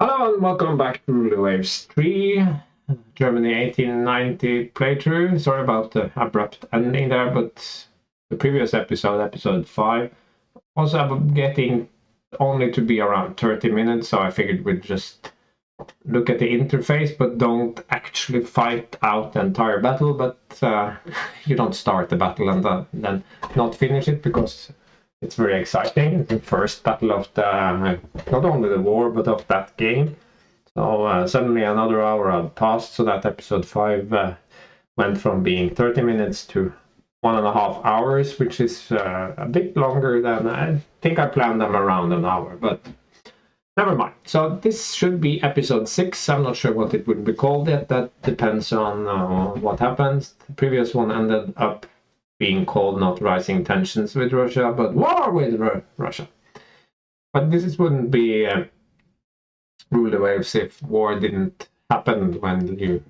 Hello and welcome back to the Waves 3, Germany 1890 playthrough. Sorry about the abrupt ending there, but the previous episode 5, was getting only to be around 30 minutes, so I figured we'd just look at the interface, but don't actually fight out the entire battle, but you don't start the battle and then not finish it, because it's very exciting. It's the first battle of the, not only the war, but of that game. So suddenly another hour had passed, so that episode 5 went from being 30 minutes to 1.5 hours, which is a bit longer than I think I planned them around an hour, but never mind. So this should be episode 6. I'm not sure what it would be called yet. That depends on what happens. The previous one ended up being called not rising tensions with Russia, but war with Russia. But this wouldn't be rule the waves if war didn't happen when you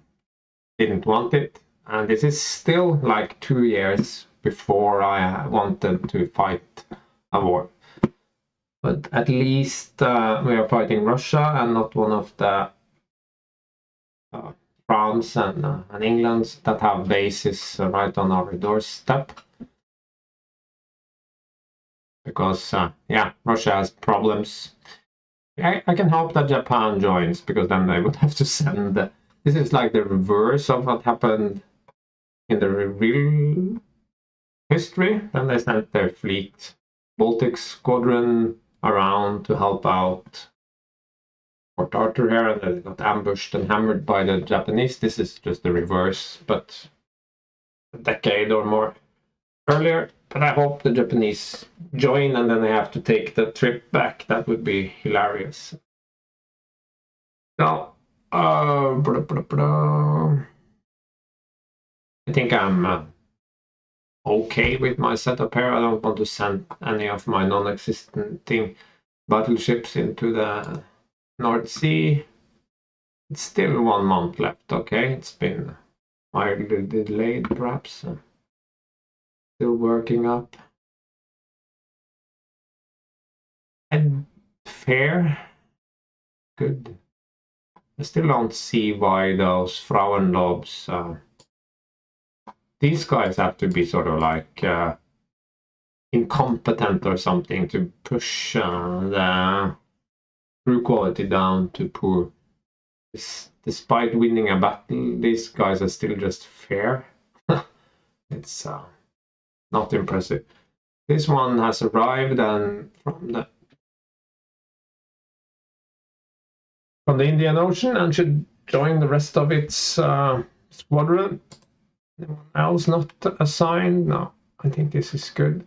didn't want it. And this is still like 2 years before I wanted to fight a war. But at least we are fighting Russia and not one of the France and England that have bases right on our doorstep. Because, Russia has problems. I can hope that Japan joins, because then they would have to send... This is like the reverse of what happened in the real history. Then they sent their fleet, Baltic Squadron, around to help out Port Arthur here, and they got ambushed and hammered by the Japanese. This is just the reverse, but a decade or more earlier. But I hope the Japanese join and then they have to take the trip back. That would be hilarious. Now, I think I'm okay with my setup here. I don't want to send any of my non-existing battleships into the North Sea. It's still 1 month left, okay? It's been mildly delayed, perhaps. Still working up. And fair. Good. I still don't see why those Frauenlobs... these guys have to be sort of like incompetent or something to push the crew quality down to poor. Despite winning a battle, these guys are still just fair. It's not impressive. This one has arrived and from the Indian Ocean and should join the rest of its squadron. Anyone else not assigned? No, I think this is good.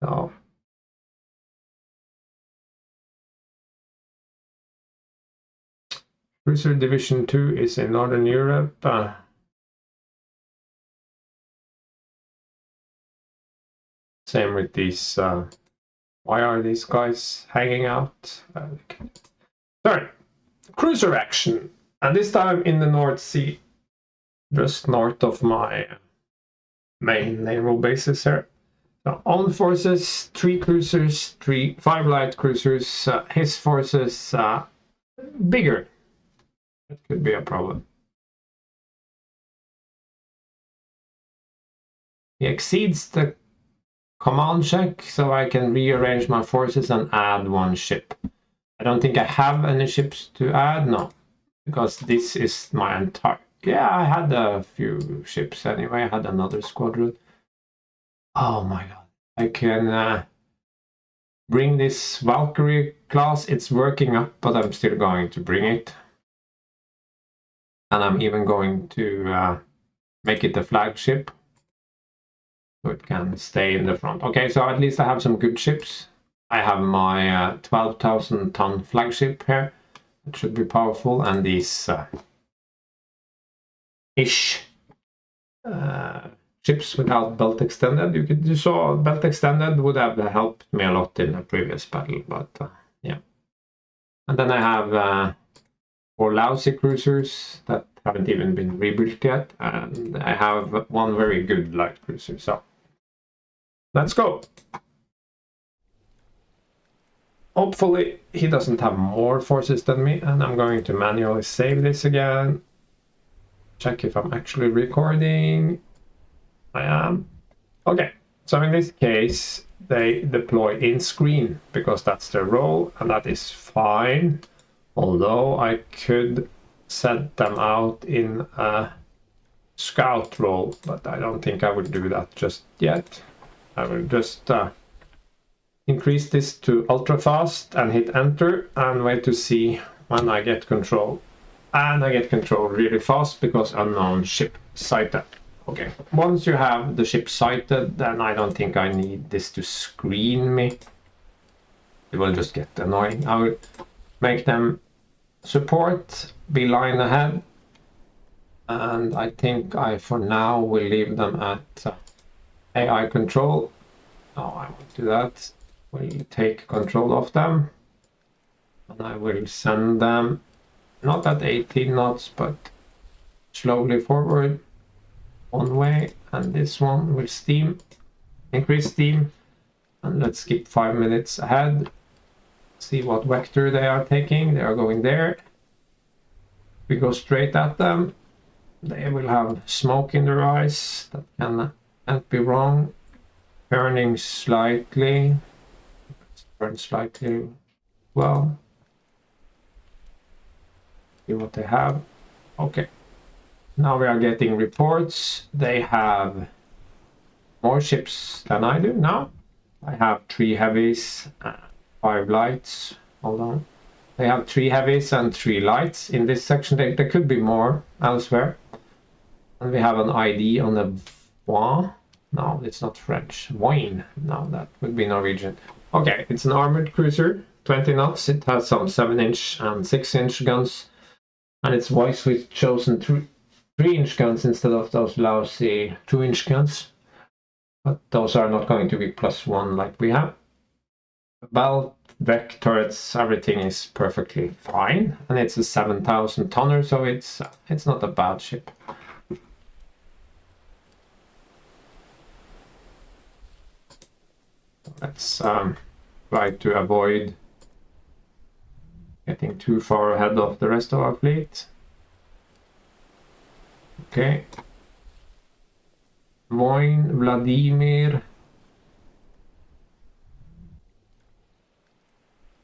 No. Cruiser Division 2 is in Northern Europe. Same with these. Why are these guys hanging out? Sorry. Cruiser action. And this time in the North Sea. Just north of my main naval bases here. So, own forces, 3 cruisers, 5 light cruisers. His forces bigger. That could be a problem. He exceeds the command check, so I can rearrange my forces and add 1 ship. I don't think I have any ships to add, no, because this is my entire... Yeah, I had a few ships anyway. I had another squadron. Oh my god. I can bring this Valkyrie class. It's working up, but I'm still going to bring it. And I'm even going to make it a flagship, so it can stay in the front. Okay, so at least I have some good ships. I have my 12,000 ton flagship here. It should be powerful, and these ships without belt extended. You saw belt extended would have helped me a lot in the previous battle, but yeah. And then I have 4 lousy cruisers that haven't even been rebuilt yet, and I have 1 very good light cruiser. So let's go. hopefully he doesn't have more forces than me, and I'm going to manually save this again. Check if I'm actually recording. I am. Okay, so in this case, they deploy in screen because that's their role, and that is fine. Although I could set them out in a scout role, but I don't think I would do that just yet. I will just increase this to ultra fast and hit enter and wait to see when I get control. And I get control really fast because unknown ship sighted. Okay, once you have the ship sighted, then I don't think I need this to screen me. It will just get annoying. I will make them support, be line ahead, and I think I for now will leave them at AI control. No, I won't do that. We'll take control of them, and I will send them not at 18 knots, but slowly forward one way, and this one will steam, increase steam, and let's skip 5 minutes ahead. See what vector they are taking. They are going there. We go straight at them. They will have smoke in their eyes. That can't be wrong. Turning slightly. Turn slightly. Well. See what they have. Okay. Now we are getting reports. They have more ships than I do now. I have 3 heavies, 5 lights. Hold on. They have 3 heavies and 3 lights in this section. There could be more elsewhere. And we have an ID on the Voin. No, it's not French. Voin. No, that would be Norwegian. Okay, it's an armored cruiser, 20 knots. It has some 7-inch and 6-inch guns. And it's wisely chosen 3-inch guns instead of those lousy 2-inch guns. But those are not going to be +1 like we have. Belt, deck, turrets, everything is perfectly fine. And it's a 7,000 tonner, so it's not a bad ship. Let's try to avoid getting too far ahead of the rest of our fleet. Okay. Voin, Vladimir.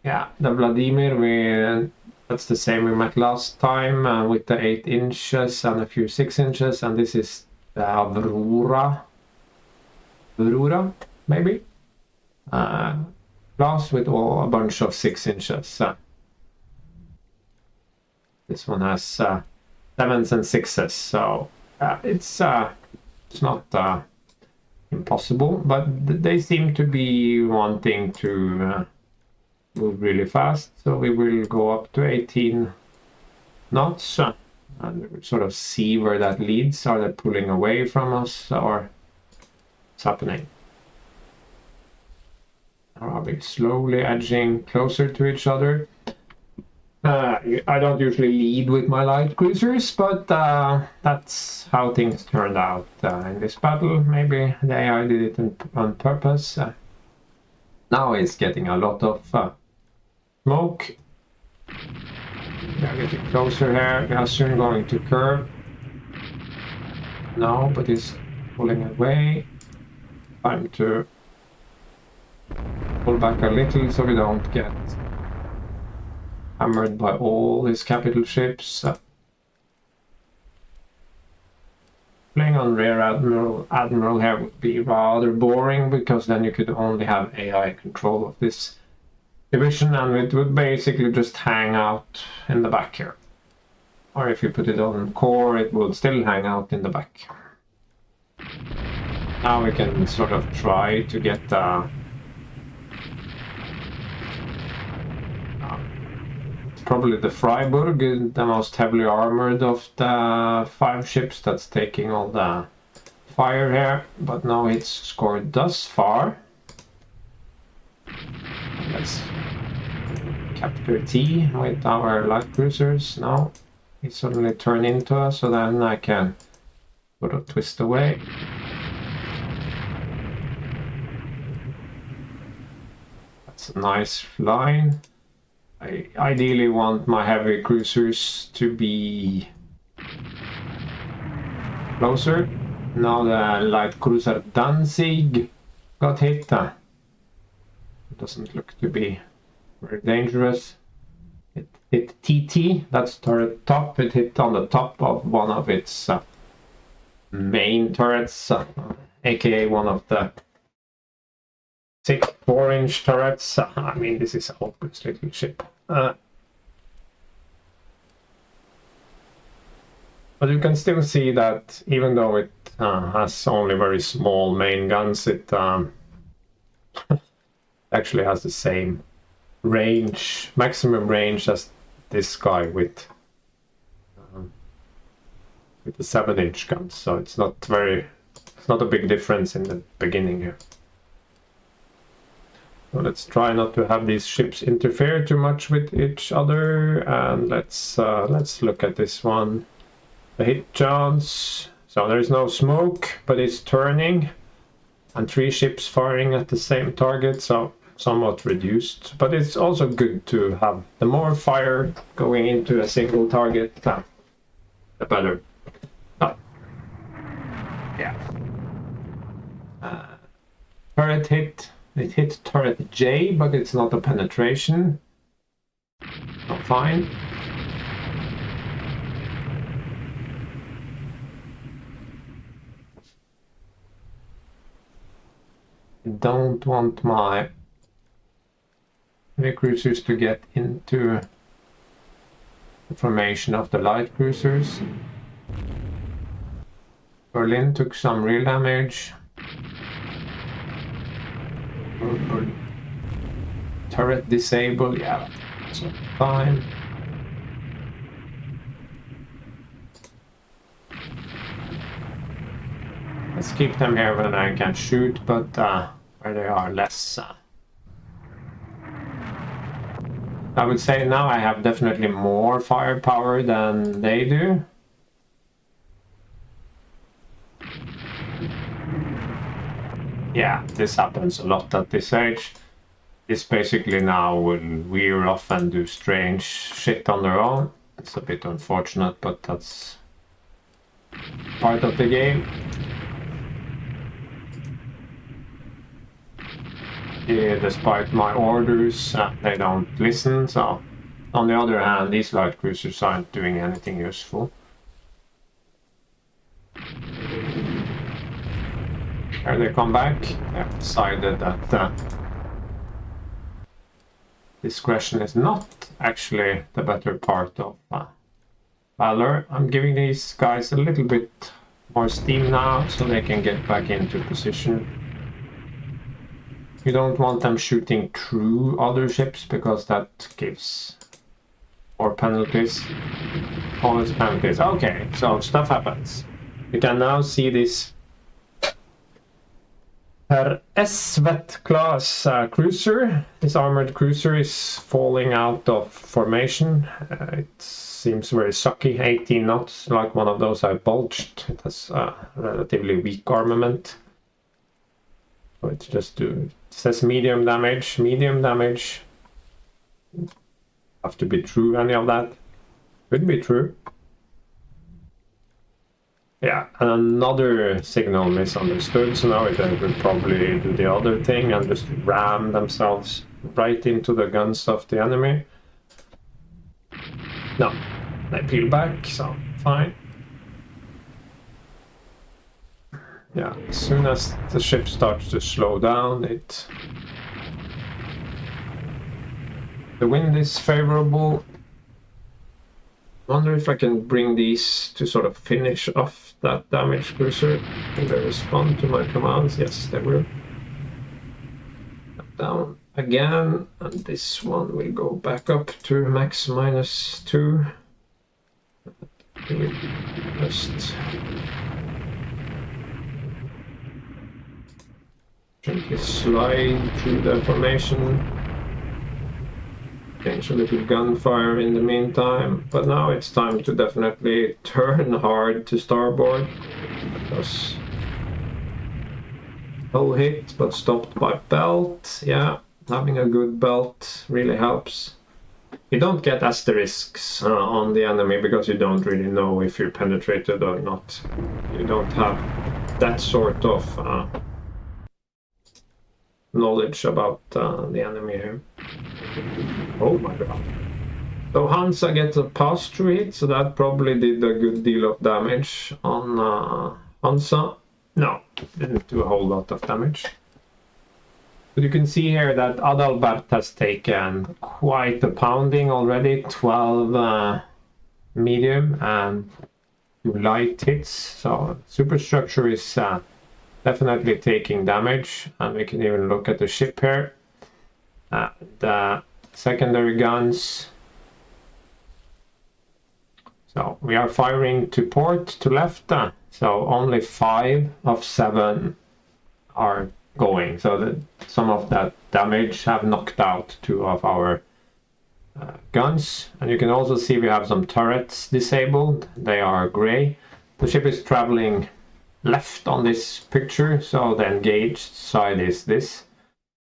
Yeah, the Vladimir, that's the same we met last time with the 8 inches and a few 6 inches. And this is the Aurora, maybe? Class with a bunch of 6 inches. This one has 7s and 6s, so it's not impossible, but they seem to be wanting to move really fast, so we will go up to 18 knots and sort of see where that leads. Are they pulling away from us, or what's happening? Are we slowly edging closer to each other? I don't usually lead with my light cruisers, but that's how things turned out in this battle. Maybe the AI did it on purpose. Now it's getting a lot of smoke. We are getting closer here. We are soon going to curve. No, but it's pulling away. Time to pull back a little so we don't get hammered by all these capital ships. Playing on rear admiral here would be rather boring, because then you could only have AI control of this division and it would basically just hang out in the back here. Or if you put it on core, it will still hang out in the back. Now we can sort of try to get probably the Freiburg, the most heavily armored of the 5 ships that's taking all the fire here, but no hits scored thus far. Let's capture T with our light cruisers. Now he suddenly turned into us, so then I can sort of twist away. That's a nice line. I ideally want my heavy cruisers to be closer. Now the light cruiser Danzig got hit. It doesn't look to be very dangerous. It hit TT, that's turret top. It hit on the top of one of its main turrets, aka one of the 4-inch turrets. I mean, this is a hopeless little ship. But you can still see that even though it has only very small main guns, it actually has the same range, maximum range as this guy with the 7-inch guns. So it's not a big difference in the beginning here. So let's try not to have these ships interfere too much with each other, and let's look at this one. The hit chance. So there is no smoke, but it's turning, and 3 ships firing at the same target, so somewhat reduced. But it's also good to have the more fire going into a single target, the better. Oh. Yeah. Turret hit. It hit turret J, but it's not a penetration. Oh, fine. Don't want my heavy cruisers to get into the formation of the light cruisers. Berlin took some real damage. Turret disabled, yeah, that's fine. Let's keep them here when I can shoot, but where they are less. I would say now I have definitely more firepower than they do. Yeah, this happens a lot at this age. This basically now will veer off and do strange shit on their own. It's a bit unfortunate, but that's part of the game. Yeah, despite my orders, they don't listen, so on the other hand, these light cruisers aren't doing anything useful. Here they come back. They've decided that discretion is not actually the better part of valor. I'm giving these guys a little bit more steam now so they can get back into position. You don't want them shooting through other ships because that gives more penalties. Always penalties. Okay, so stuff happens. You can now see this Herr Svet class cruiser. This armored cruiser is falling out of formation. It seems very sucky, 18 knots, like one of those I bulged. It has relatively weak armament. So it's just it says medium damage. Medium damage. Have to be true, any of that. Could be true. Yeah, and another signal misunderstood, so now they will probably do the other thing and just ram themselves right into the guns of the enemy. No, they peel back, so fine. Yeah, as soon as the ship starts to slow down, the wind is favorable. Wonder if I can bring these to sort of finish off that damage cruiser. Will they respond to my commands? Yes, they will. Down again, and this one will go back up to max -2. We'll just gently slide through the formation. Change a little gunfire in the meantime, but now it's time to definitely turn hard to starboard, because hull hit but stopped by belt. Yeah, having a good belt really helps. You don't get asterisks on the enemy because you don't really know if you're penetrated or not. You don't have that sort of knowledge about the enemy here. Oh my god. So Hansa gets a pass-through hit, so that probably did a good deal of damage on Hansa. No, didn't do a whole lot of damage. But you can see here that Adalbert has taken quite a pounding already, 12 medium and 2 light hits. So superstructure is definitely taking damage, and we can even look at the ship here. The secondary guns. So we are firing to port, to left, so only 5 of 7 are going. So some of that damage have knocked out 2 of our guns. And you can also see we have some turrets disabled. They are gray. The ship is traveling left on this picture, so the engaged side is this.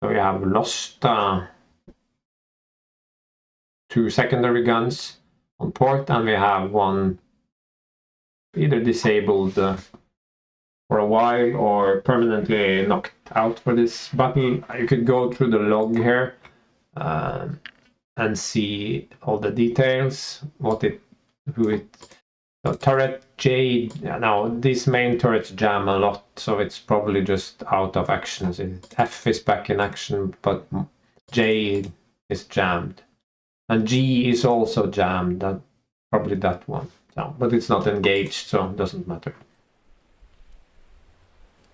So we have lost 2 secondary guns on port, and we have 1 either disabled for a while or permanently knocked out for this battle. You could go through the log here and see all the details, so turret J. Now these main turrets jam a lot, so it's probably just out of action. F is back in action, but J is jammed. And G is also jammed, probably that one. So, but it's not engaged, so it doesn't matter.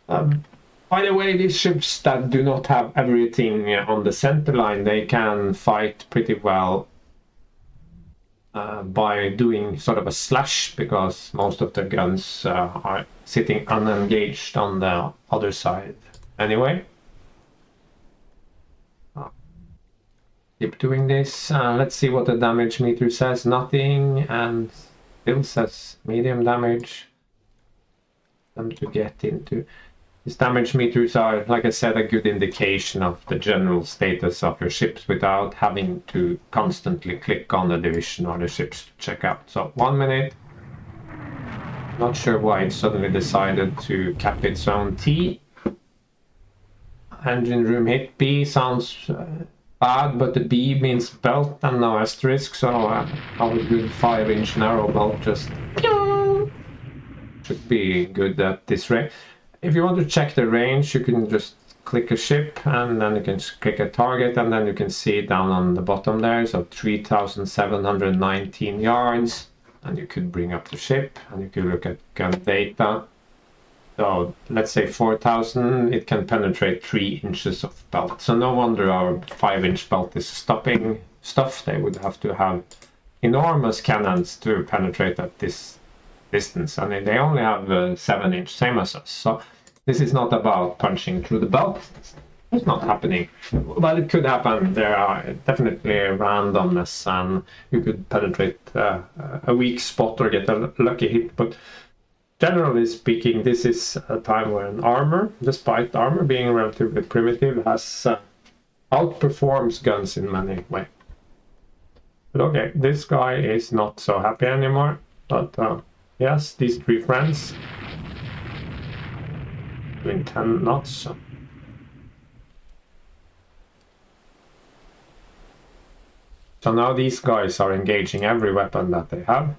By the way, these ships that do not have everything on the center line, they can fight pretty well by doing sort of a slash, because most of the guns are sitting unengaged on the other side anyway. Keep doing this. Let's see what the damage meter says. Nothing, and still says medium damage. Them to get into. These damage meters are, like I said, a good indication of the general status of your ships without having to constantly click on the division or the ships to check out. So 1 minute. Not sure why it suddenly decided to cap its own T. Engine room hit B sounds bad, but the B means belt and no asterisk, so our good 5-inch narrow belt just should be good at this rate. If you want to check the range, you can just click a ship, and then you can click a target, and then you can see down on the bottom there, so 3,719 yards, and you could bring up the ship, and you can look at gun data. So let's say 4,000, it can penetrate 3 inches of belt. So no wonder our 5-inch belt is stopping stuff. They would have to have enormous cannons to penetrate at this distance. I mean, they only have 7-inch, same as us. So this is not about punching through the belt. It's not happening. Well, it could happen. There are definitely randomness, and you could penetrate a weak spot or get a lucky hit. But generally speaking, this is a time when armor, despite armor being relatively primitive, has outperforms guns in many ways. But okay, this guy is not so happy anymore. But yes, these 3 friends doing 10 knots. So now these guys are engaging every weapon that they have.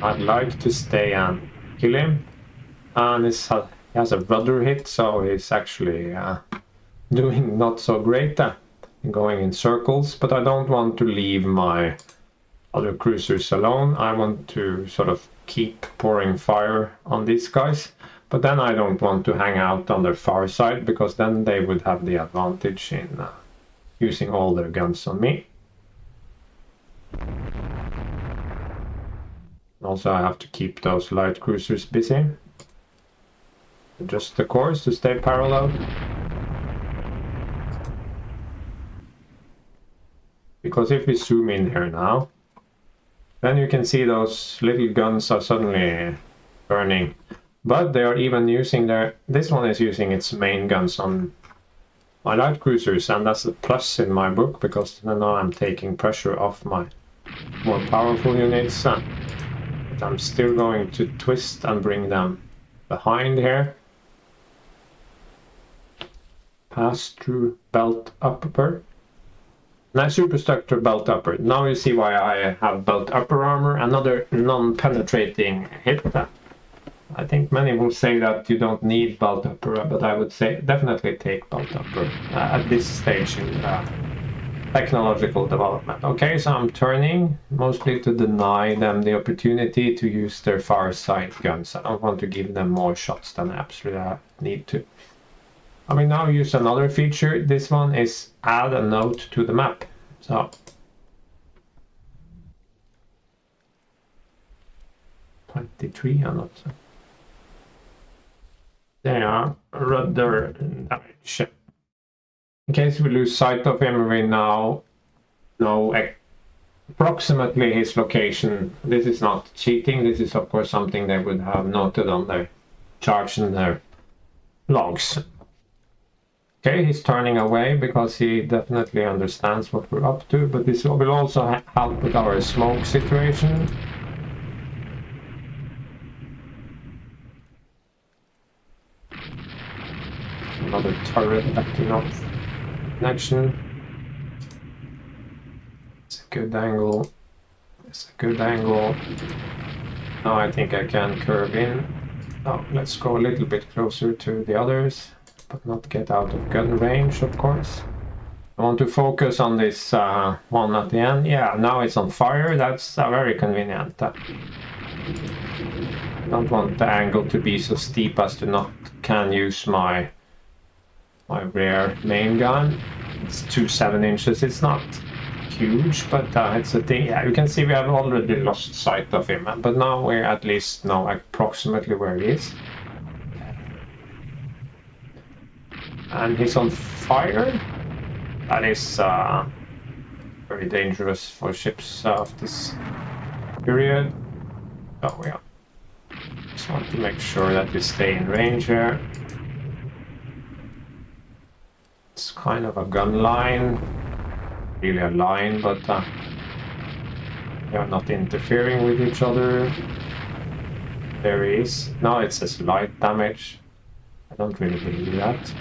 I'd like to stay and kill him. And he has a rudder hit, so he's actually doing not so great, going in circles. But I don't want to leave my other cruisers alone. I want to sort of keep pouring fire on these guys. But then I don't want to hang out on their far side, because then they would have the advantage in using all their guns on me. Also, I have to keep those light cruisers busy. Adjust the course to stay parallel. Because if we zoom in here now, then you can see those little guns are suddenly burning But they are even using this one is using its main guns on my light cruisers, and that's a plus in my book, because now I'm taking pressure off my more powerful units. But I'm still going to twist and bring them behind here. Pass through belt upper. Nice superstructure belt upper. Now you see why I have belt upper armor, another non-penetrating hit. I think many will say that you don't need belt upper, but I would say definitely take belt upper at this stage in technological development. Okay, so I'm turning mostly to deny them the opportunity to use their far side guns. I don't want to give them more shots than I absolutely need to. I will now use another feature. This one is add a note to the map. So 23, I'm not. There are rudder damage. In case we lose sight of him, we now know approximately his location. This is not cheating. This is of course something they would have noted on their charts and their logs. Okay, he's turning away because he definitely understands what we're up to, but this will also help with our smoke situation. Another turret backing up connection. It's a good angle. It's a good angle. Now I think I can curve in. Oh, let's go a little bit closer to the others, but not get out of gun range, of course. I want to focus on this one at the end. Yeah, now it's on fire. That's very convenient. Don't want the angle to be so steep as to not can use my rear main gun. It's 2.7 inches. It's not huge, but it's a thing. Yeah, you can see we have already lost sight of him, but now we at least know approximately where he is. And he's on fire. That is very dangerous for ships of this period. Oh yeah. Just want to make sure that we stay in range here. It's kind of a gun line. Really a line, but they are not interfering with each other. There he is. Now it says light damage. I don't really believe that.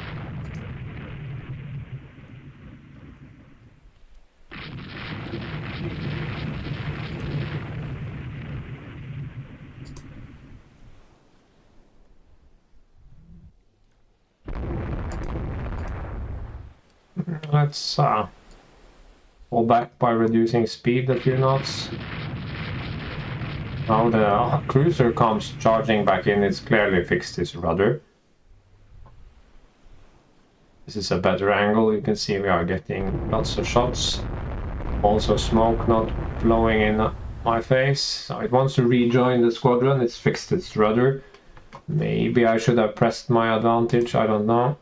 Let's pull back by reducing speed a few knots. Now the cruiser comes charging back in. It's clearly fixed its rudder. This is a better angle. You can see we are getting lots of shots. Also smoke not blowing in my face. So it wants to rejoin the squadron. It's fixed its rudder. Maybe I should have pressed my advantage. I don't know.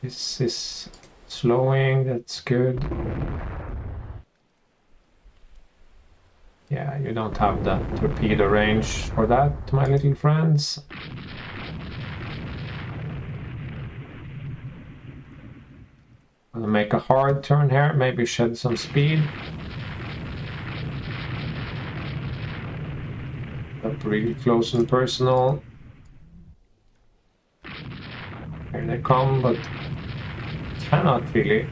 This is slowing. That's good. Yeah, you don't have the torpedo range for that, my little friends. I'm gonna make a hard turn here, maybe shed some speed. Up really close and personal. Here they come, but cannot really.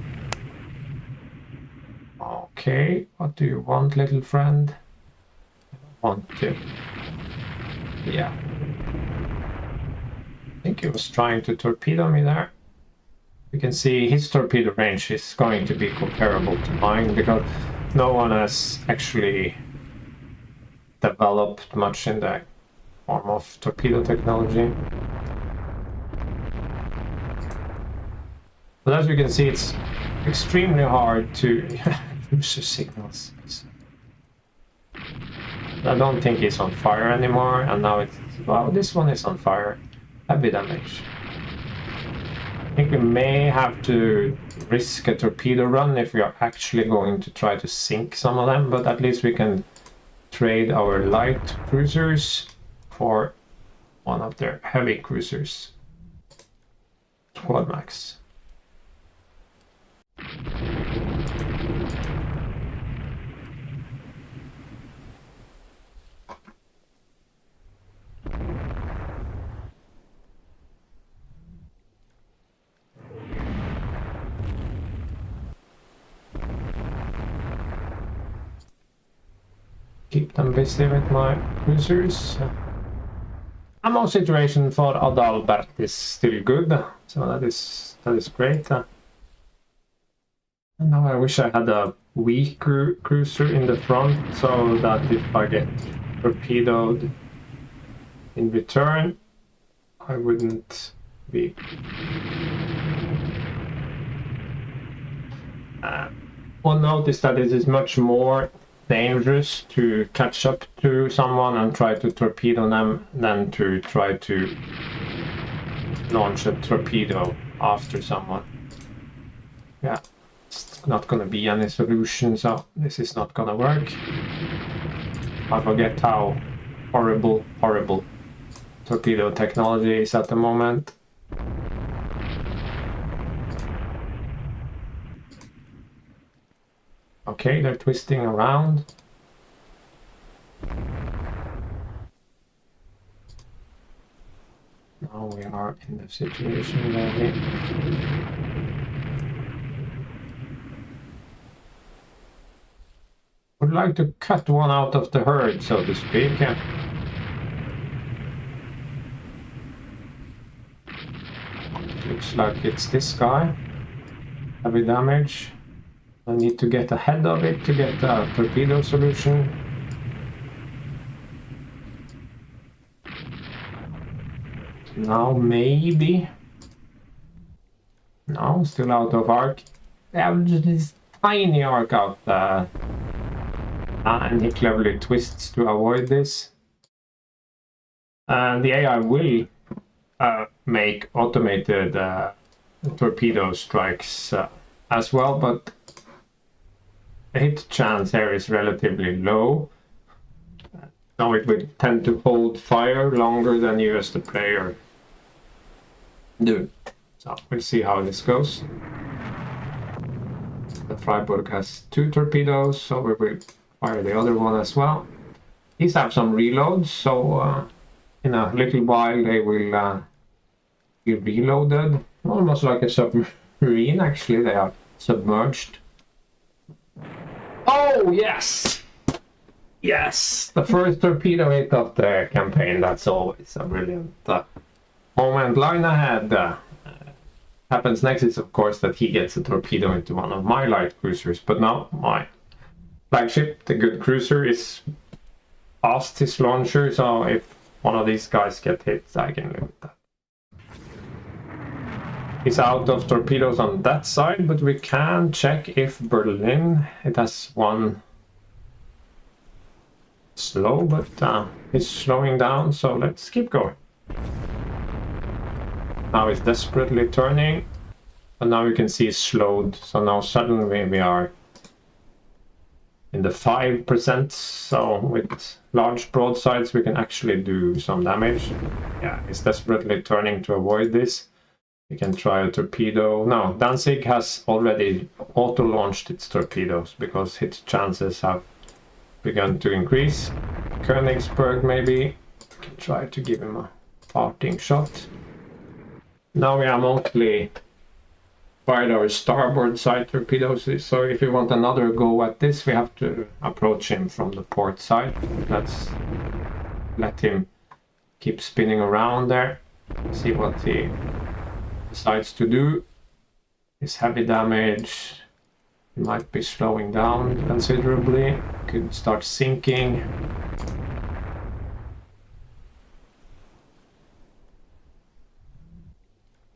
Okay, what do you want, little friend? Want to. Yeah. I think he was trying to torpedo me there. You can see his torpedo range is going to be comparable to mine because no one has actually developed much in the form of torpedo technology. But as you can see, it's extremely hard to use the signals. I don't think it's on fire anymore, and now it's, well, this one is on fire. Heavy damage. I think we may have to risk a torpedo run if we are actually going to try to sink some of them, but at least we can trade our light cruisers for one of their heavy cruisers. Quad max. Keep them busy with my cruisers. Ammo situation for Adalbert is still good, so that is great. And now I wish I had a weaker cruiser in the front, so that if I get torpedoed in return, I wouldn't be. One note is that it is much more dangerous to catch up to someone and try to torpedo them than to try to launch a torpedo after someone. Yeah, it's not gonna be any solution, so this is not gonna work. I forget how horrible torpedo technology is at the moment. Okay, they're twisting around. Now we are in the situation where we would like to cut one out of the herd, so to speak. Looks like it's this guy. Heavy damage. I need to get ahead of it to get a torpedo solution. Now maybe. No, still out of arc. Yeah, this tiny arc out there. And he cleverly twists to avoid this. And the AI will make automated torpedo strikes as well, but the hit chance here is relatively low. Now it will tend to hold fire longer than you as the player do. So we'll see how this goes. The Freiburg has 2 torpedoes, so we will fire the other one as well. These have some reloads, so in a little while they will be reloaded. Almost like a submarine, actually. They are submerged. Oh, yes! Yes! The first torpedo hit of the campaign. That's always a brilliant moment. Line ahead. Happens next is, of course, that he gets a torpedo into one of my light cruisers. But now my flagship, the good cruiser, is past his launcher. So if one of these guys get hit, I can live with that. He's out of torpedoes on that side, but we can check if Berlin, it has one slow, but it's slowing down, so let's keep going. Now it's desperately turning, and now you can see it's slowed, so now suddenly we are in the 5%, so with large broadsides we can actually do some damage. Yeah, it's desperately turning to avoid this. We can try a torpedo. No, Danzig has already auto-launched its torpedoes because hit chances have begun to increase. Königsberg maybe. We can try to give him a parting shot. Now we are mostly fired our starboard side torpedoes, so if we want another go at this, we have to approach him from the port side. Let's let him keep spinning around there, see what he decides to do. His heavy damage, he might be slowing down considerably, could start sinking.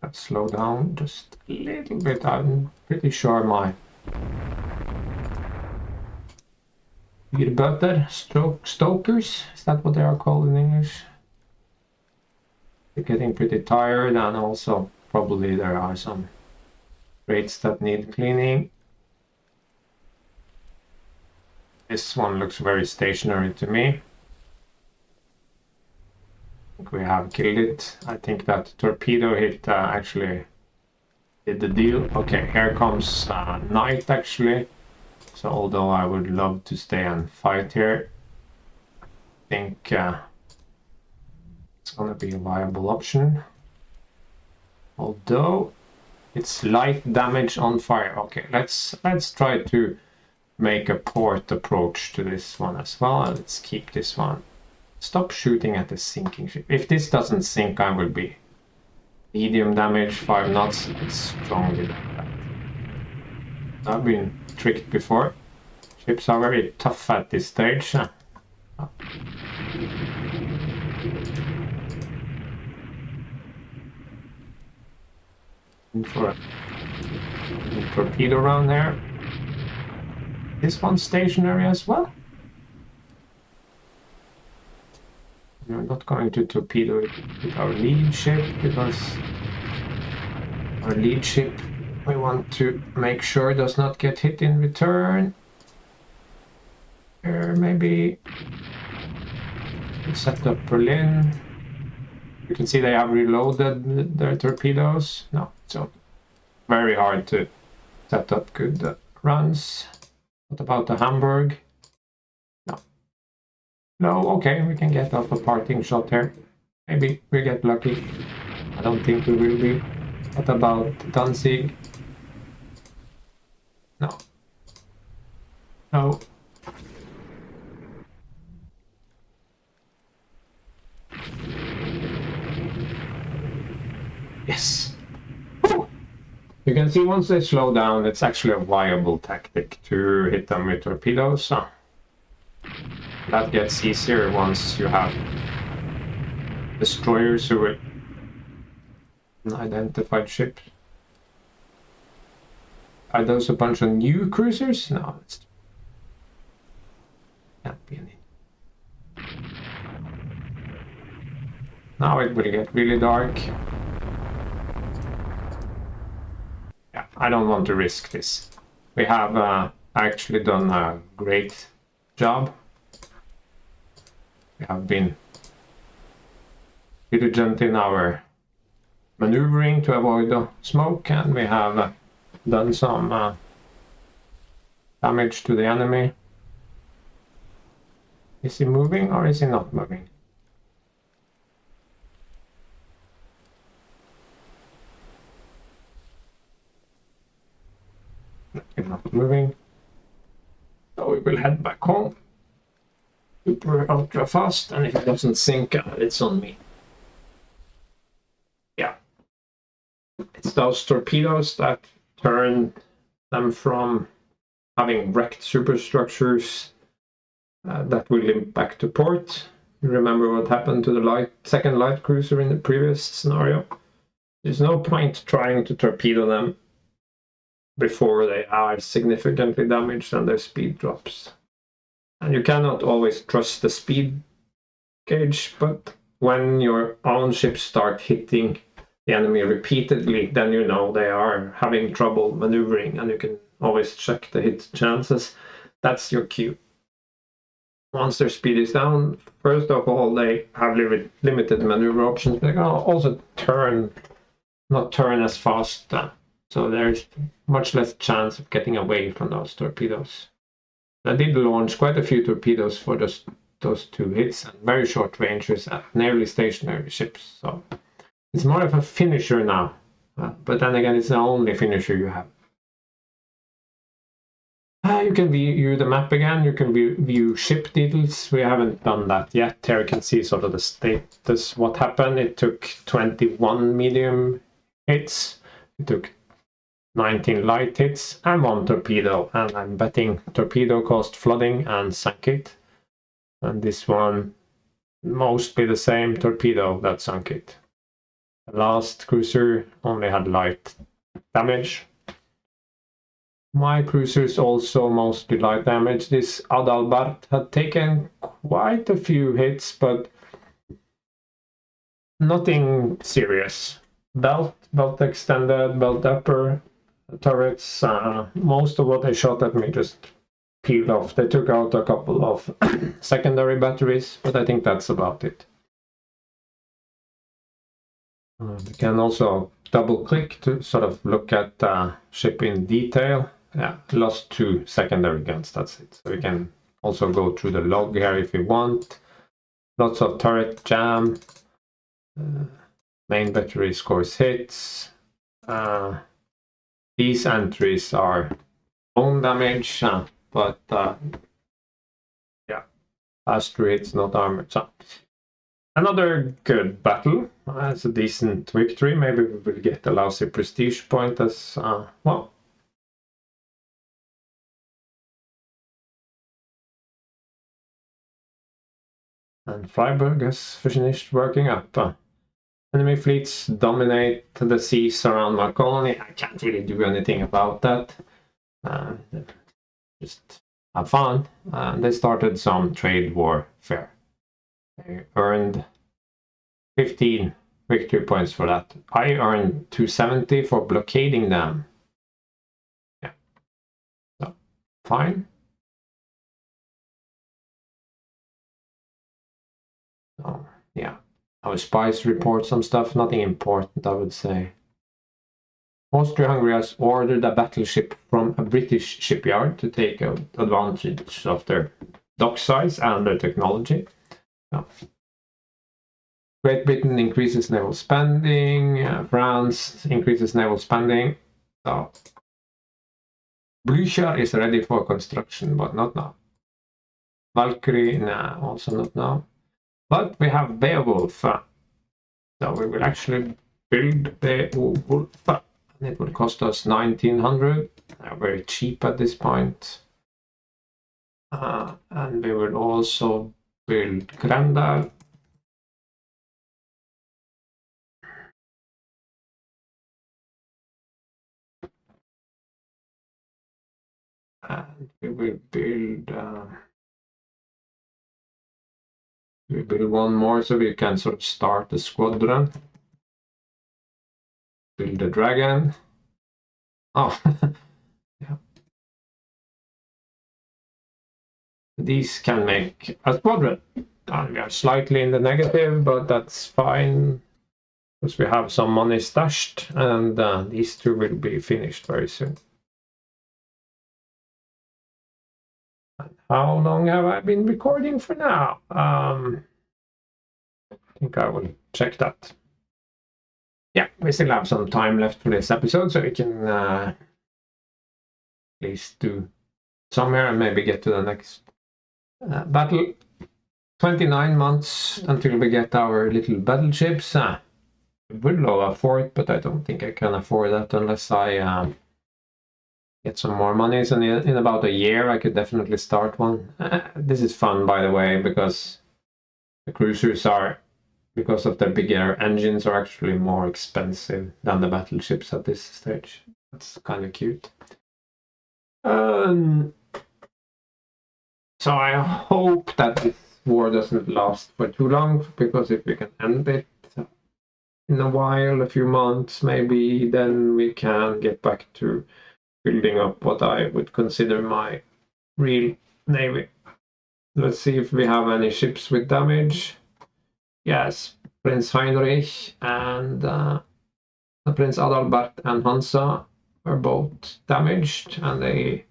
Let's slow down just a little bit. I'm pretty sure my Vierböter, stokers, is that what they are called in English? They're getting pretty tired, and also probably there are some rates that need cleaning. This one looks very stationary to me. I think we have killed it. I think that torpedo hit actually did the deal. Okay, here comes Knight actually. So although I would love to stay and fight here, I think it's gonna be a viable option. Although it's light damage on fire. Okay, let's try to make a port approach to this one as well. Let's keep this one. Stop shooting at the sinking ship. If this doesn't sink, I will be medium damage, 5 knots. It's strongly like that. I've been tricked before. Ships are very tough at this stage. For a torpedo round there. This one's stationary as well. We're not going to torpedo it with our lead ship because our lead ship we want to make sure does not get hit in return. Here maybe we set up Berlin. You can see they have reloaded their torpedoes. No, so very hard to set up good runs. What about the Hamburg? No. No, okay, we can get off a parting shot here. Maybe we get lucky. I don't think we will be. What about Danzig? No. No. Yes. Woo! You can see once they slow down, it's actually a viable tactic to hit them with torpedoes. So that gets easier once you have destroyers who are unidentified ships. Are those a bunch of new cruisers? No, it's can't be any. Now it will get really dark. Yeah, I don't want to risk this. We have actually done a great job. We have been diligent in our maneuvering to avoid the smoke, and we have done some damage to the enemy. Is he moving or is he not moving? He's not moving. So we will head back home. Super ultra fast, and if it doesn't sink, it's on me. Yeah. It's those torpedoes that turn them from having wrecked superstructures that will limp back to port. You remember what happened to the second light cruiser in the previous scenario? There's no point trying to torpedo them before they are significantly damaged and their speed drops. And you cannot always trust the speed gauge, but when your own ships start hitting the enemy repeatedly, then you know they are having trouble maneuvering, and you can always check the hit chances. That's your cue. Once their speed is down, first of all, they have limited maneuver options. They can also not turn as fast. So there's much less chance of getting away from those torpedoes. I did launch quite a few torpedoes for those two hits, and very short ranges at nearly stationary ships. So it's more of a finisher now. But then again, it's the only finisher you have. You can view the map again. You can view ship details. We haven't done that yet. Here you can see sort of the status, what happened. It took 21 medium hits. It took 19 light hits and 1 torpedo, and I'm betting torpedo caused flooding and sank it. And this one mostly the same torpedo that sunk it. The last cruiser only had light damage. My cruisers also mostly light damage. This Adalbert had taken quite a few hits, but nothing serious. Belt extended, belt upper turrets. Most of what they shot at me just peeled off. They took out a couple of secondary batteries, but I think that's about it. We can also double click to sort of look at the ship in detail. Yeah, lost 2 secondary guns, that's it. So we can also go through the log here if we want. Lots of turret jam. Main battery scores hits. These entries are own damage, but yeah, faster hits, not armored. So another good battle. It's a decent victory. Maybe we will get a lousy prestige point as well. And Freiburg has finished working up. Enemy fleets dominate the seas around my colony. I can't really do anything about that. Just have fun. They started some trade warfare. They earned 15 victory points for that. I earned 270 for blockading them. Yeah. So, fine. So, yeah. Our spies report some stuff, nothing important, I would say. Austria-Hungary has ordered a battleship from a British shipyard to take advantage of their dock size and their technology. So, Great Britain increases naval spending. France increases naval spending. So, Blücher is ready for construction, but not now. Valkyrie, nah, also not now. But we have Beowulf. So we will actually build Beowulf. And it will cost us 1900. Very cheap at this point. And we will also build Grendel. And we will build one more so we can sort of start the squadron. Build a dragon. Oh, yeah. These can make a squadron. And we are slightly in the negative, but that's fine because we have some money stashed, and these 2 will be finished very soon. How long have I been recording for now? I think I will check that. Yeah, we still have some time left for this episode, so we can at least do some here and maybe get to the next battle. 29 months until we get our little battleships. We would love a fort, but I don't think I can afford that unless I get some more money. So in about a year, I could definitely start one. This is fun, by the way, because the cruisers are, because of their bigger engines, are actually more expensive than the battleships at this stage. That's kind of cute. So I hope that this war doesn't last for too long, because if we can end it in a while, a few months maybe, then we can get back to building up what I would consider my real navy. Let's see if we have any ships with damage. Yes, Prince Heinrich and Prince Adalbert and Hansa are both damaged, and they...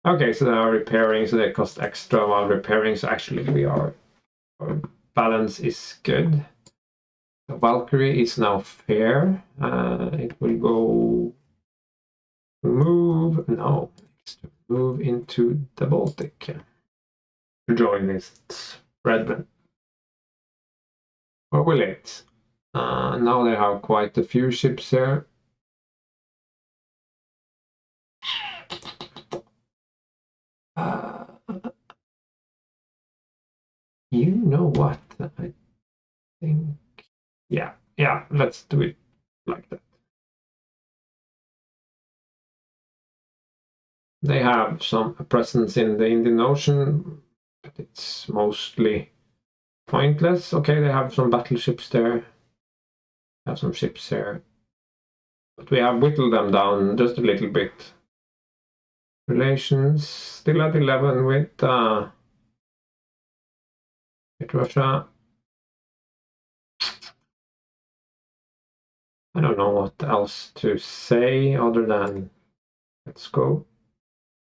Okay, so they are repairing, so they cost extra while repairing, so actually our balance is good. The Valkyrie is now fair. It will go... move into the Baltic to join this Redman. Or will it? Now they have quite a few ships here. You know what? I think... Yeah, let's do it like that. They have some presence in the Indian Ocean, but it's mostly pointless. Okay, they have some battleships there. Have some ships there. But we have whittled them down just a little bit. Relations still at 11 with Russia. I don't know what else to say other than let's go.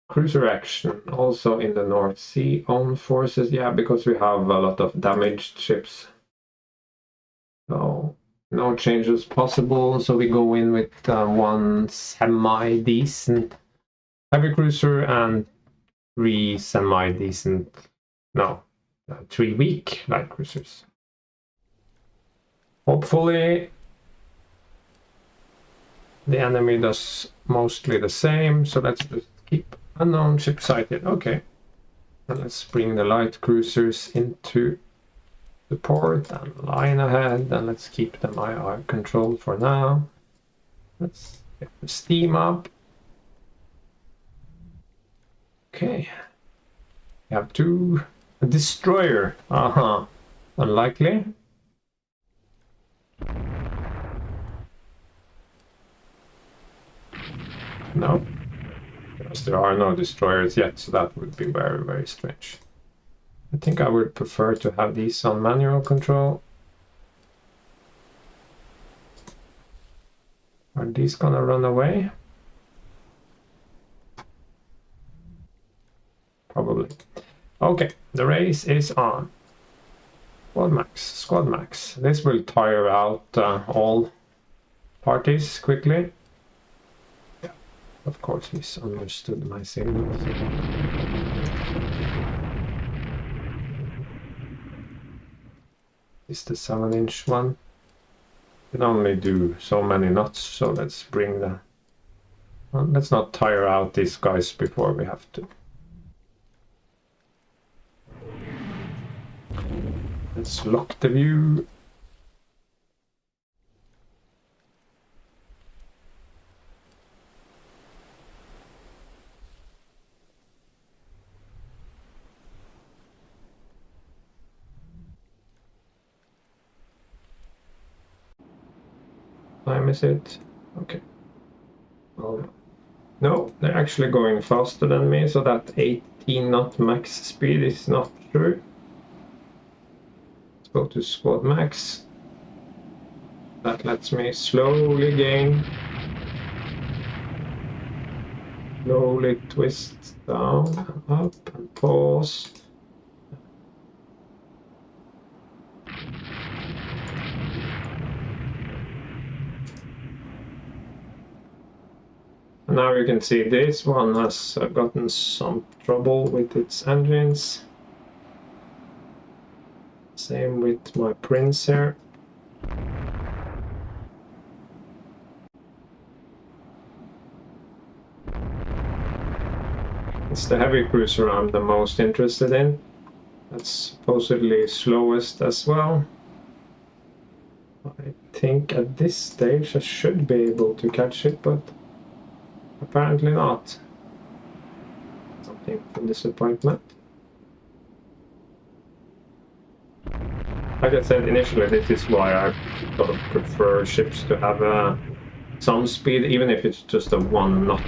Cruiser action also in the North Sea. Own forces, yeah, because we have a lot of damaged ships. So no changes possible. So we go in with one semi-decent heavy cruiser and 3 semi-decent, no, 3 weak light cruisers. Hopefully the enemy does mostly the same, so let's just keep unknown ship sighted. Okay, and let's bring the light cruisers into the port and line ahead, and let's keep them IR controlled for now. Let's get the steam up. Okay, we have a destroyer. Unlikely. No, because there are no destroyers yet, so that would be very, very strange. I think I would prefer to have these on manual control. Are these gonna run away? Probably. Okay, the race is on. Squad max. This will tire out all parties quickly. Yeah, of course, misunderstood my signals. Is the 7-inch one? Can only do so many knots, so let's bring the. Well, let's not tire out these guys before we have to. Let's lock the view. Time is it? Okay. Well, no, they're actually going faster than me, so that 18 knot max speed is not true. Let's go to squad max. That lets me slowly gain. Slowly twist down, up, and pause. And now you can see this one has gotten some trouble with its engines. Same with my Prince here. It's the heavy cruiser I'm the most interested in. That's supposedly slowest as well. I think at this stage I should be able to catch it, but apparently not. Something of a disappointment. Like I said initially, this is why I sort of prefer ships to have some speed, even if it's just a 1 knot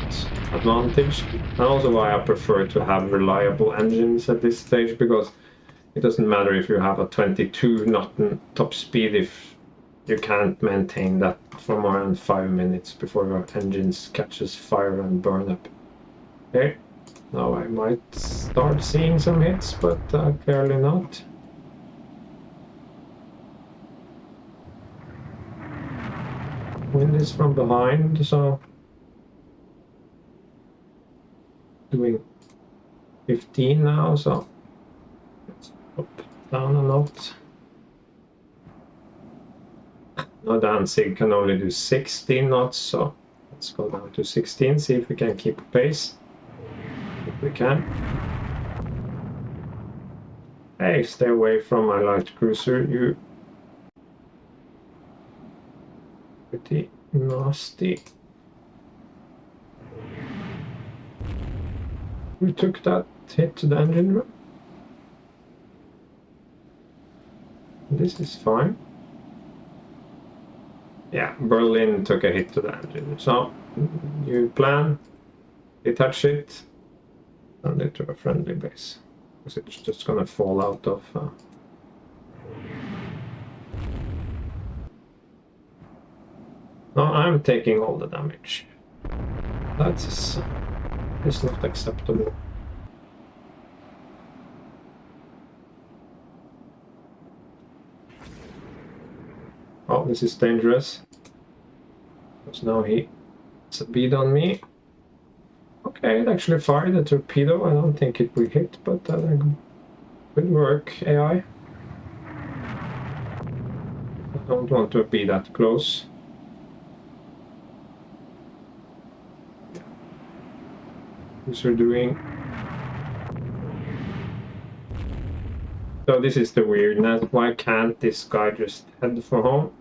advantage. And also why I prefer to have reliable engines at this stage, because it doesn't matter if you have a 22 knot top speed if you can't maintain that for more than 5 minutes before your engines catches fire and burn up. Okay, now I might start seeing some hits, but clearly not. Wind is from behind, so doing 15 now, so let's up down a lot. Now Danzig can only do 16 knots, so let's go down to 16, see if we can keep pace. If we can. Hey, stay away from my light cruiser, you pretty nasty. Who took that hit to the engine room? This is fine. Yeah, Berlin took a hit to the engine. So, you plan, you touch it, Send it to a friendly base. Because it's just gonna fall out of... No, I'm taking all the damage. That is not acceptable. Oh, this is dangerous. Because now he's a bead on me. Okay, it actually fired a torpedo. I don't think it will hit, but good work, AI. I don't want to be that close. What's he doing? So this is the weirdness. Why can't this guy just head for home?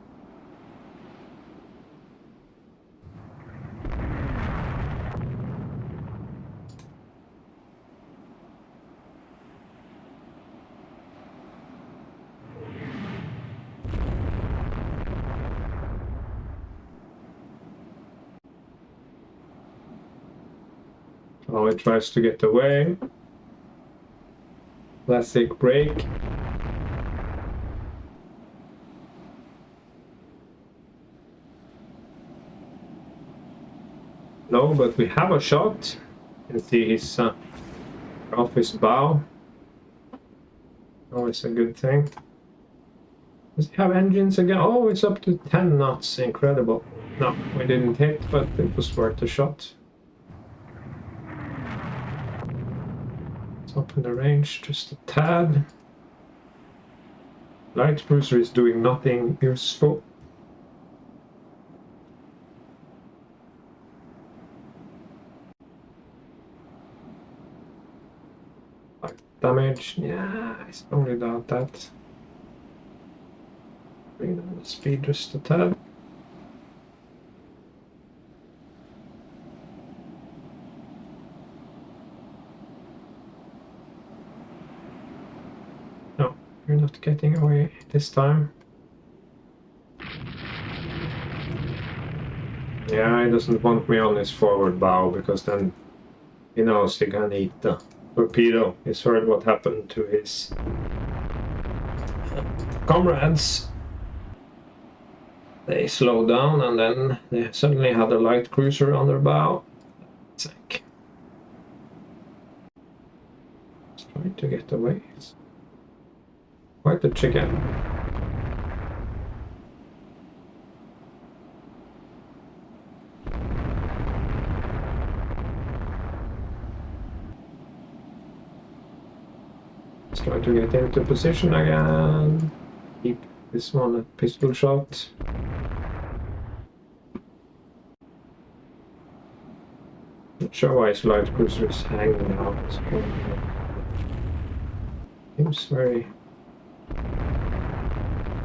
Oh, it tries to get away. Classic break. No, but we have a shot. You can see he's off his bow. Always a good thing. Does he have engines again? Oh, it's up to 10 knots. Incredible. No, we didn't hit, but it was worth a shot. Let's open the range just a tad. Light cruiser is doing nothing useful. Damage, yeah, I strongly doubt that. Bring down the speed just a tad. No, you're not getting away this time. Yeah, he doesn't want me on his forward bow because then he knows he can eat the torpedo. He's heard what happened to his comrades. They slowed down and then they suddenly had a light cruiser on their bow. Sank. He's trying to get away. It's quite a chicken. Let's try to get into position again. Keep this one a pistol shot. Not sure why his light cruiser is hanging out. Seems very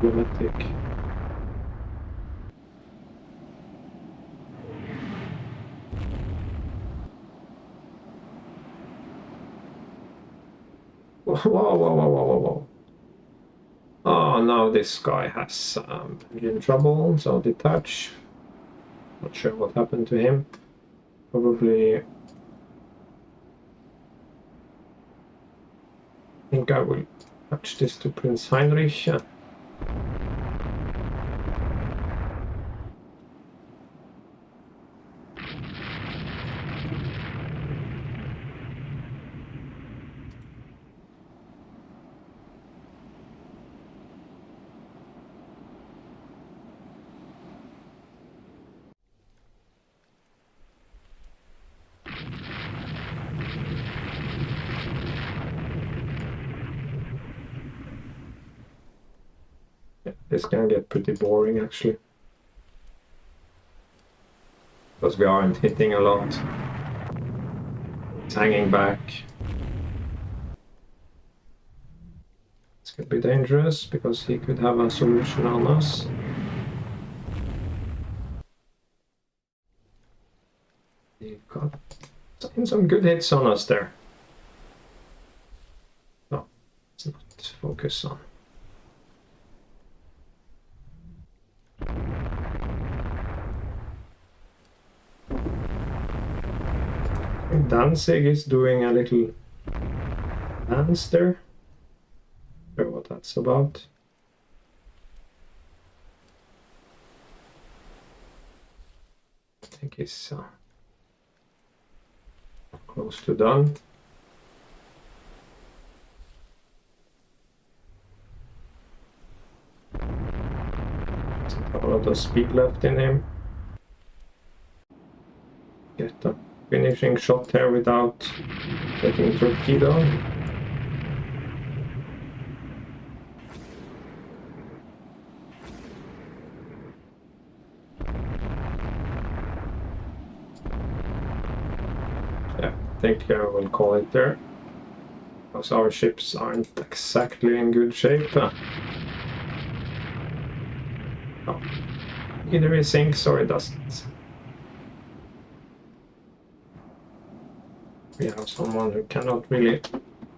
dramatic. Whoa, whoa, whoa, whoa, whoa, whoa. Oh, now this guy has engine trouble, so detach. Not sure what happened to him. Probably... I think I will touch this to Prince Heinrich. This can get pretty boring actually. Because we aren't hitting a lot. It's hanging back. This could be dangerous because he could have a solution on us. He got some good hits on us there. No, let's not focus on. Danzig is doing a little dance there. Not sure what that's about. I think it's close to done. A lot of speed left in him. Get a finishing shot here without getting torpedoed. Yeah, I think I will call it there. Because our ships aren't exactly in good shape. Oh. Either it sinks or it doesn't. We have someone who cannot really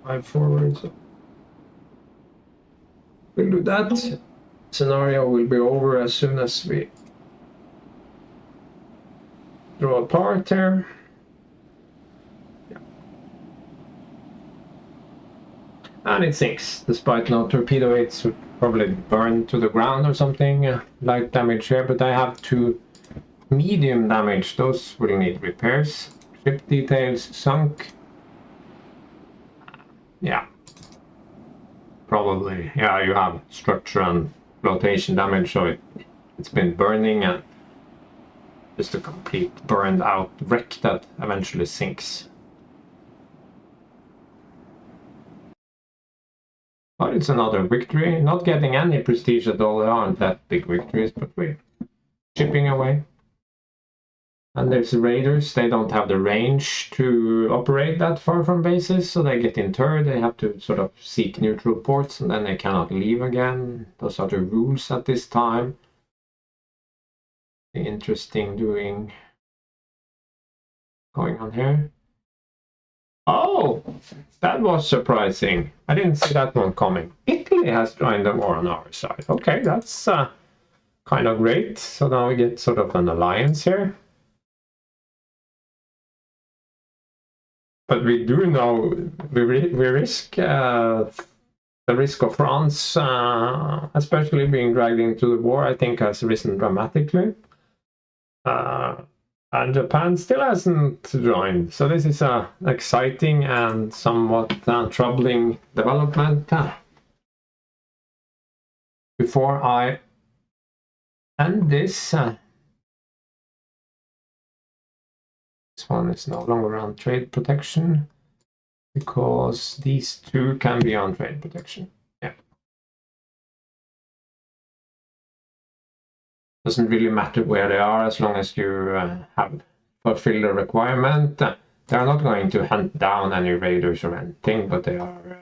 drive forward, so we'll do that. Scenario will be over as soon as we draw apart here. Yeah. And it sinks, despite no torpedo. It would probably burn to the ground or something. Light damage here, but I have 2 medium damage. Those will need repairs. Ship details sunk. Yeah. Probably. Yeah, you have structure and flotation damage, so it's been burning and just a complete burned out wreck that eventually sinks. But it's another victory. Not getting any prestige at all. There aren't that big victories, but we're chipping away. And there's raiders. They don't have the range to operate that far from bases, so they get interred. They have to sort of seek neutral ports, and then they cannot leave again. Those are the rules at this time. Interesting going on here. Oh, that was surprising. I didn't see that one coming. Italy has joined the war on our side. Okay, that's kind of great. So now we get sort of an alliance here. But we do know we risk the risk of France, especially being dragged into the war, I think has risen dramatically. And Japan still hasn't joined. So this is an exciting and somewhat troubling development. Before I end this, this one is no longer on trade protection because these 2 can be on trade protection. Yeah. Doesn't really matter where they are as long as you have fulfilled the requirement. They are not going to hunt down any raiders or anything, but they are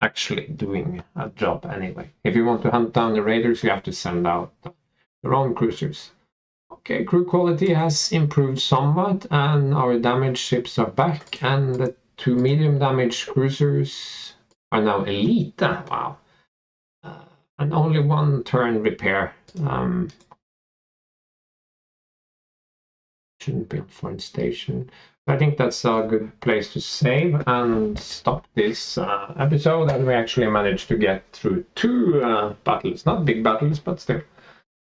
actually doing a job anyway. If you want to hunt down the raiders, you have to send out your own cruisers. Okay, crew quality has improved somewhat, and our damaged ships are back, and the 2 medium damage cruisers are now elite. Wow. And only 1 turn repair. Shouldn't be on foreign station. I think that's a good place to save and stop this episode. And we actually managed to get through 2 battles. Not big battles, but still.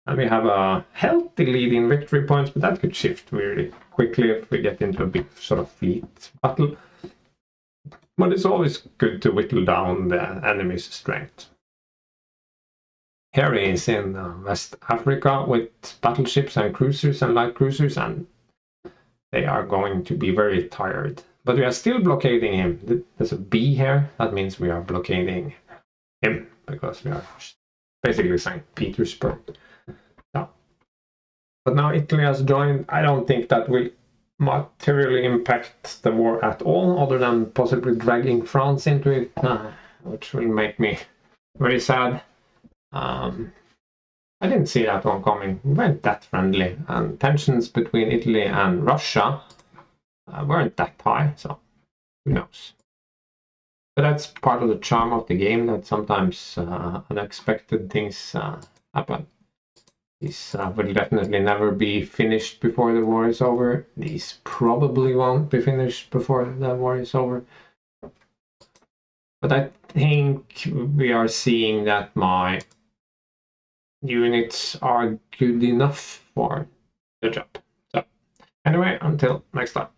And we have a healthy lead in victory points, but that could shift really quickly if we get into a big sort of fleet battle. But it's always good to whittle down the enemy's strength. Here he is in West Africa with battleships and cruisers and light cruisers, and they are going to be very tired. But we are still blockading him. There's a B here. That means we are blockading him because we are basically St. Petersburg. Yeah. But now Italy has joined. I don't think that will materially impact the war at all, other than possibly dragging France into it, which will make me very sad. I didn't see that one coming. We weren't that friendly, and tensions between Italy and Russia weren't that high, so who knows. But that's part of the charm of the game, that sometimes unexpected things happen. These will definitely never be finished before the war is over. These probably won't be finished before the war is over. But I think we are seeing that my units are good enough for the job. So anyway, until next time.